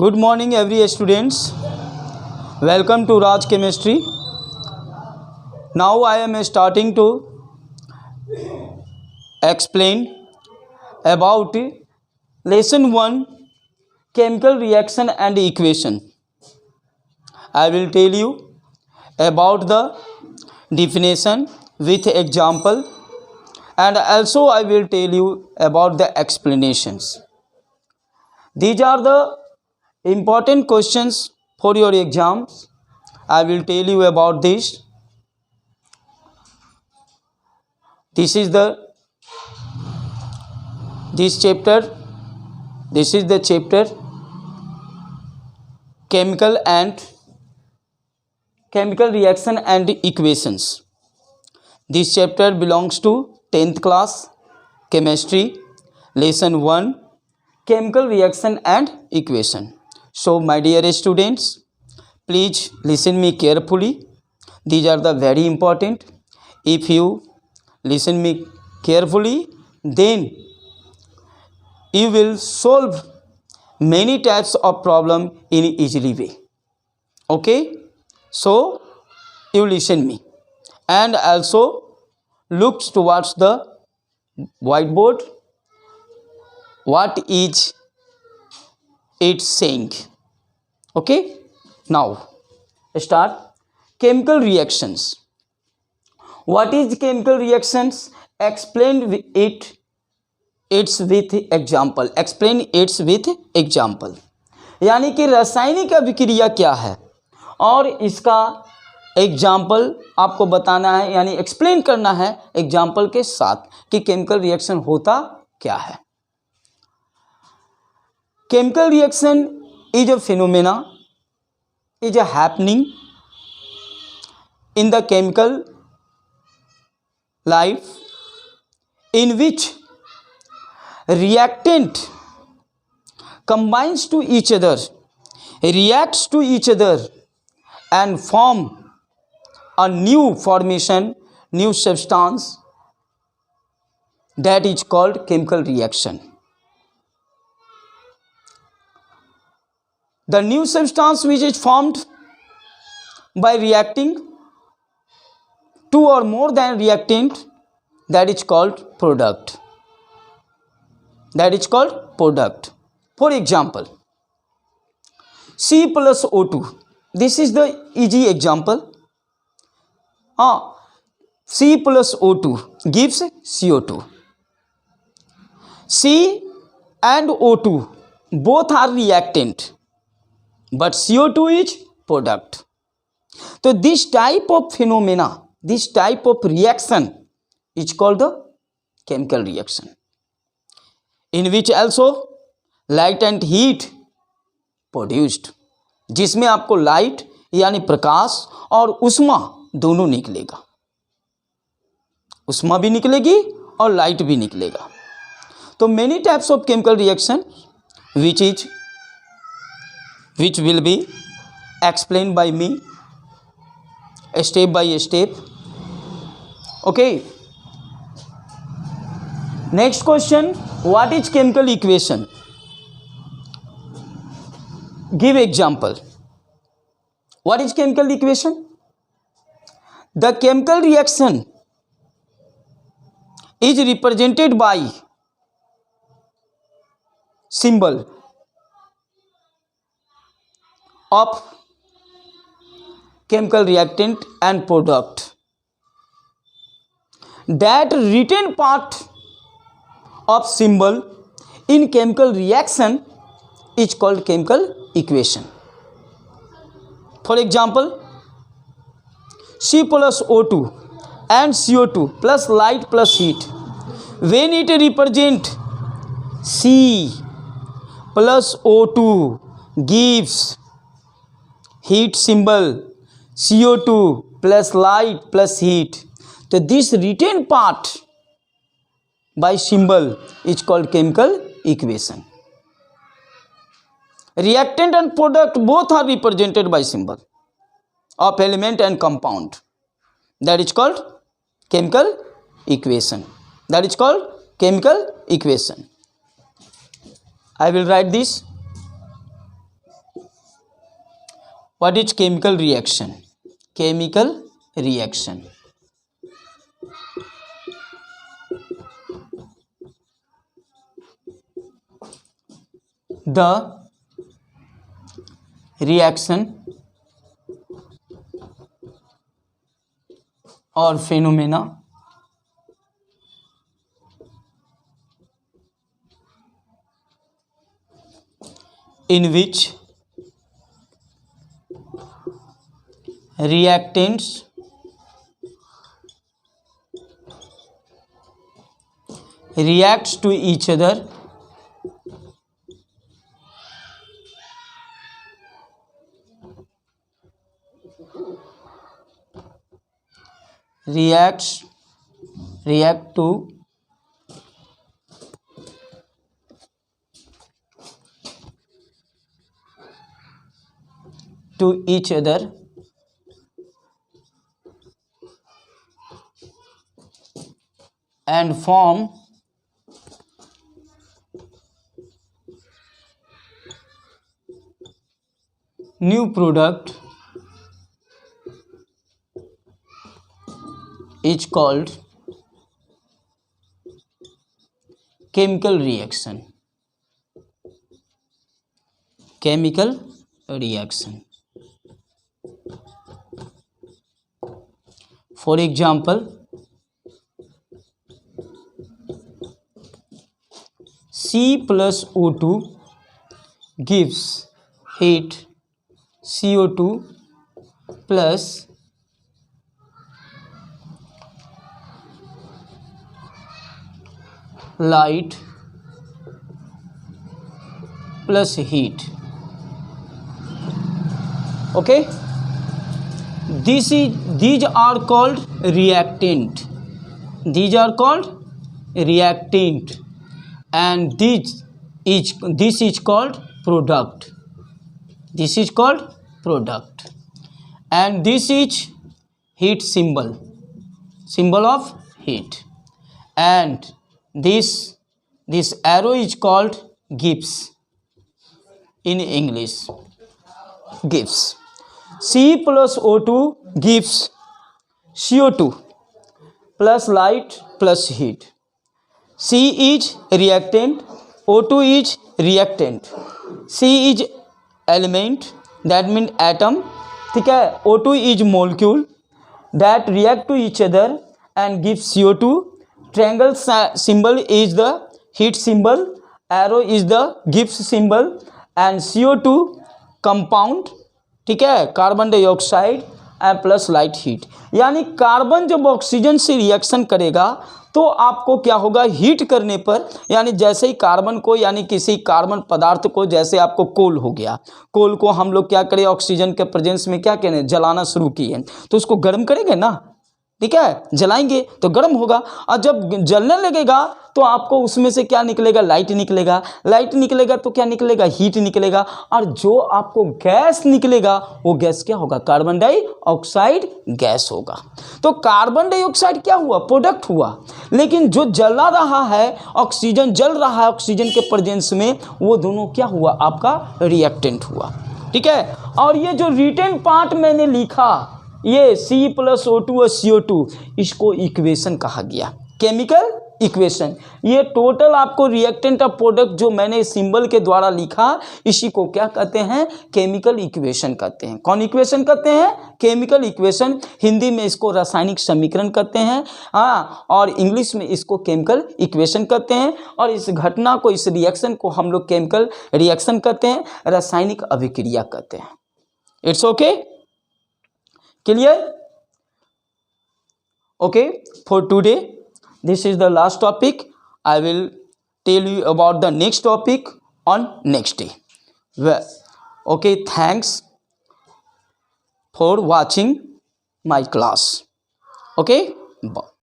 Good morning every students. Welcome to Raj Chemistry. Now I am starting to explain about lesson 1 chemical reaction and equation. I will tell you about the definition with example and also I will tell you about the explanations. These are the important questions for your exams. I will tell you about this. This is the chapter chemical reaction and equations. This chapter belongs to 10th class chemistry lesson 1 chemical reaction and equation. So my dear students, please listen me carefully. These are the very important. If you listen me carefully, then you will solve many types of problem in easily way. Okay, so you listen me and also look towards the whiteboard. What is it saying? Okay, now start. Chemical reactions. What is chemical reactions? Explain it's with example. Explain it's with example. यानी कि रासायनिक अभिक्रिया क्या है और इसका example आपको बताना है, यानी एक्सप्लेन करना है एग्जाम्पल के साथ कि केमिकल रिएक्शन होता क्या है. Chemical reaction is a phenomena, is a happening in the chemical life in which reactant combines to each other, reacts to each other and form a new formation, new substance, that is called chemical reaction. The new substance which is formed by reacting two or more than reactant, that is called product. That is called product. For example, C plus O2. This is the easy example. C plus O2 gives CO2. C and O2 both are reactant, but CO2 is product. So this type of phenomena, this type of reaction is called the chemical reaction, in which also light and heat produced, जिसमें आपको light यानी प्रकाश और उष्मा दोनों निकलेगा. उष्मा भी निकलेगी और लाइट भी निकलेगा. तो many types of chemical reaction which will be explained by me step by step. Okay, next question, what is chemical equation? Give example. What is chemical equation? The chemical reaction is represented by symbol of chemical reactant and product. That written part of symbol in chemical reaction is called chemical equation. For example, C plus O2 and CO2 plus light plus heat. When it represent C plus O2 gives heat symbol, CO2 plus light plus heat. So this written part by symbol is called chemical equation. Reactant and product both are represented by symbol of element and compound. That is called chemical equation. That is called chemical equation. I will write this. What is chemical reaction? Chemical reaction. The reaction or phenomena in which reactants reacts to each other react to each other and form new product is called chemical reaction. Chemical reaction. For example, C plus O2 gives heat, CO2 plus light plus heat. Okay, these are called reactant. These are called reactant, and this is called product. This is called product, and this is heat symbol of heat, and this arrow is called Gibbs in English. Gibbs. C plus O2 gives CO2 plus light plus heat. C is reactant, O2 is reactant, C is element, that means atom, ठीक है, O2 is molecule that react to each other and give CO2. Triangle symbol is the heat symbol, arrow is the Gibbs symbol, and CO2 compound, ठीक है, carbon dioxide and plus light heat. यानी carbon जब oxygen से reaction करेगा तो आपको क्या होगा, हीट करने पर, यानी जैसे ही कार्बन को, यानी किसी कार्बन पदार्थ को, जैसे आपको कोल हो गया, कोल को हम लोग क्या करें, ऑक्सीजन के प्रेजेंस में क्या करें, जलाना शुरू किए, तो उसको गर्म करेंगे ना, ठीक है, जलाएंगे तो गर्म होगा, और जब जलने लगेगा तो आपको उसमें से क्या निकलेगा, लाइट निकलेगा, लाइट निकलेगा तो क्या निकलेगा, हीट निकलेगा, और जो आपको गैस निकलेगा वो गैस क्या होगा, कार्बन डाइऑक्साइड गैस होगा. तो कार्बन डाइऑक्साइड क्या हुआ, प्रोडक्ट हुआ, लेकिन जो जला रहा है, ऑक्सीजन जल रहा है ऑक्सीजन के प्रेजेंस में, वो दोनों क्या हुआ, आपका रिएक्टेंट हुआ. ठीक है, और ये जो रिटेन पार्ट मैंने लिखा, ये C प्लस O2 और CO2, इसको इक्वेशन कहा गया, केमिकल इक्वेशन. ये टोटल आपको रिएक्टेंट और प्रोडक्ट जो मैंने सिंबल के द्वारा लिखा, इसी को क्या कहते हैं, केमिकल इक्वेशन कहते हैं. कौन इक्वेशन कहते हैं, केमिकल इक्वेशन. हिंदी में इसको रासायनिक समीकरण कहते हैं, हाँ, और इंग्लिश में इसको केमिकल इक्वेशन कहते हैं. और इस घटना को, इस रिएक्शन को हम लोग केमिकल रिएक्शन कहते हैं, रासायनिक अभिक्रिया कहते हैं. It's okay, clear? Okay, for today this is the last topic. I will tell you about the next topic on next day. Well, okay, thanks for watching my class. Okay, bye.